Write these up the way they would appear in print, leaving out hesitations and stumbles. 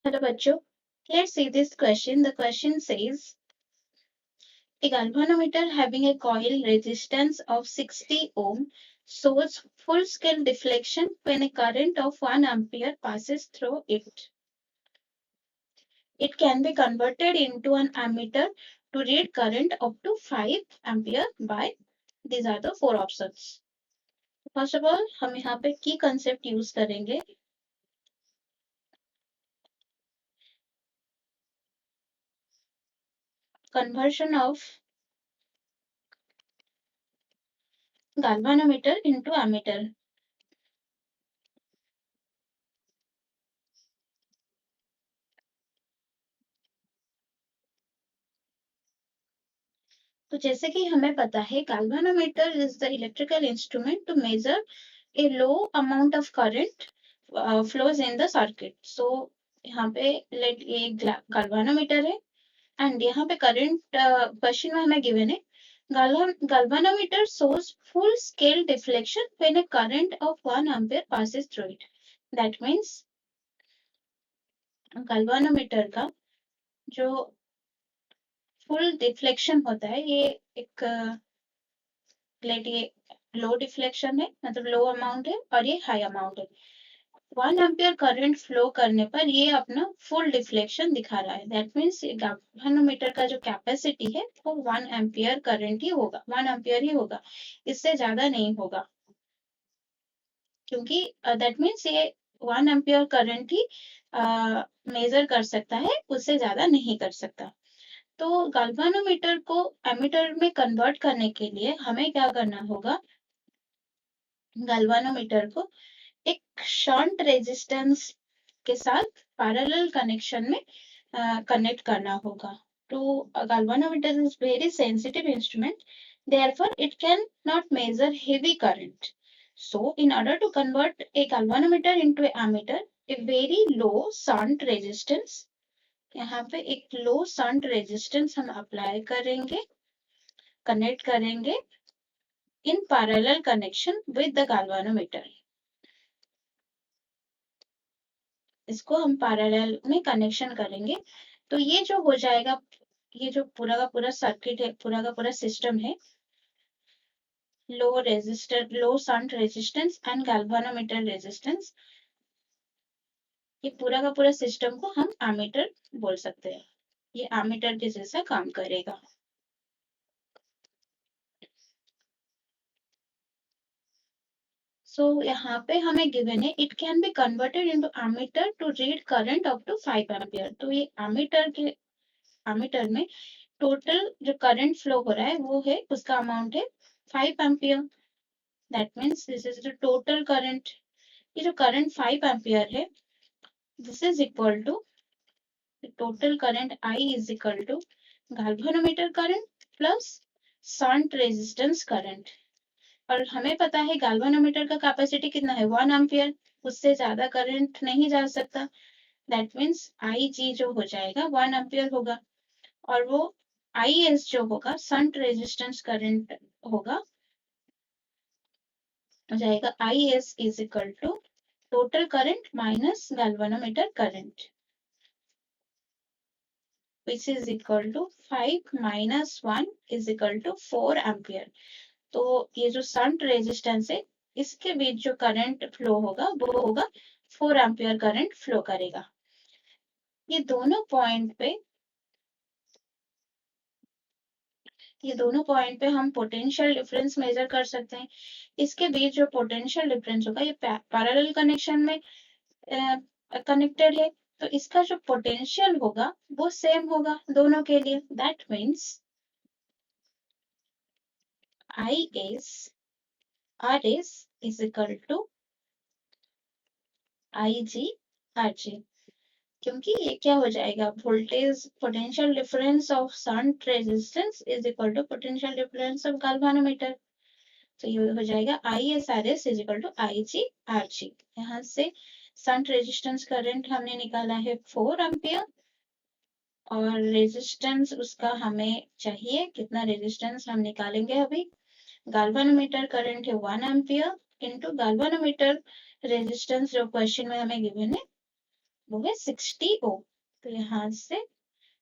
Hello, bachcho. Let's see this question. The question says a galvanometer having a coil resistance of 60 ohm shows full scale deflection when a current of 1 ampere passes through it. It can be converted into an ammeter to read current up to 5 ampere by these are the four options. First of all, हम यहाँ पे की concept use करेंगे. Conversion of galvanometer into ammeter. तो जैसे कि हमें पता है galvanometer is the electrical instrument to measure a low amount of current flows in the circuit. So यहाँ पे let ये galvanometer है and यहाँ पे current question में हमें given है galvanometer shows full scale deflection when a current of 1 ampere passes through it. That means galvanometer का जो full deflection होता है ये एक लेट ये लो डिफ्लेक्शन है मतलब लो अमाउंट है और ये हाई अमाउंट है 1 एम्पियर करंट फ्लो करने पर ये अपना फुल डिफ्लेक्शन दिखा रहा है दैट मीन्स galvanometer का जो कैपेसिटी है वो 1 एम्पियर करंट ही होगा 1 एम्पियर ही होगा इससे ज्यादा नहीं होगा क्योंकि दैट मीन्स ये 1 एम्पियर करंट ही मेजर कर सकता है उससे ज्यादा नहीं कर सकता तो galvanometer को एमीटर में कन्वर्ट करने के लिए हमें क्या करना होगा galvanometer को एक शंट रेजिस्टेंस के साथ पैरेलल कनेक्शन में कनेक्ट करना होगा तो galvanometer is very sensitive instrument therefore it can not measure heavy current so in order to convert a galvanometer into an ammeter a very low shunt resistance यहाँ पे एक लो shunt resistance हम apply करेंगे connect करेंगे in parallel connection with the galvanometer इसको हम parallel में connection करेंगे तो ये जो हो जाएगा ये जो पूरा का पूरा सर्किट है पूरा का पूरा सिस्टम है low resistor low shunt resistance and galvanometer resistance ये पूरा का पूरा सिस्टम को हम एमीटर बोल सकते हैं ये एमीटर के जैसा काम करेगा सो यहाँ पे हमें गिवन है it can be converted into ammeter to read current up to 5 ampere तो ये एमीटर में टोटल जो करंट फ्लो हो रहा है वो है उसका अमाउंट है 5 ampere that means this is the total current ये जो करंट 5 एम्पियर है this is equal to total current I is equal to galvanometer current plus shunt resistance current और हमें पता है galvanometer का कैपेसिटी कितना है 1 एम्पियर उससे ज्यादा करंट नहीं जा सकता दैट मीन्स आई जी जो हो जाएगा 1 एम्पियर होगा और वो आई एस जो होगा शंट रेजिस्टेंस करंट होगा हो जाएगा I S is equal to total current minus galvanometer current which is equal to 5 minus 1 is equal to 4 ampere तो ये जो शंट रेजिस्टेंस है इसके बीच जो करंट फ्लो होगा वो होगा 4 एम्पियर करंट फ्लो करेगा ये दोनों पॉइंट पे हम पोटेंशियल डिफरेंस मेजर कर सकते हैं इसके बीच जो पोटेंशियल डिफरेंस होगा ये पैरेलल कनेक्शन में कनेक्टेड है तो इसका जो पोटेंशियल होगा वो सेम होगा दोनों के लिए that means IS RS is equal to IG RG क्योंकि ये क्या हो जाएगा voltage potential difference of shunt resistance is equal to potential difference of galvanometer तो ये हो जाएगा ISRS is equal to IGRG यहाँ से शंट रेजिस्टेंस करंट हमने निकाला है 4 एम्पियर और रेजिस्टेंस उसका हमें चाहिए कितना रेजिस्टेंस हम निकालेंगे अभी galvanometer करंट है 1 एम्पियर इनटू galvanometer रेजिस्टेंस जो क्वेश्चन में हमें गिवन है वो है 60 ओम। तो यहाँ से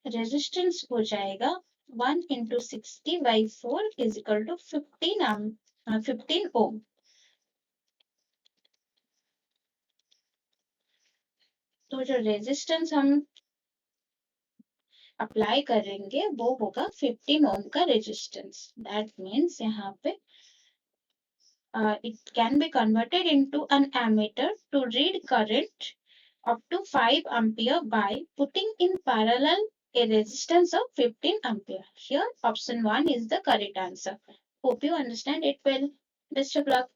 रेजिस्टेंस हो जाएगा 1 इंटू 60/4 इज इक्वल टू 15 ओम। तो जो रेजिस्टेंस हम अप्लाई करेंगे वो होगा 15 ओम का रेजिस्टेंस। दैट मीन्स यहाँ पे it can be converted into an ammeter to read current up to 5 ampere by putting in parallel a resistance of 15 ampere. Here option 1 is the correct answer. Hope you understand it well. Best of luck.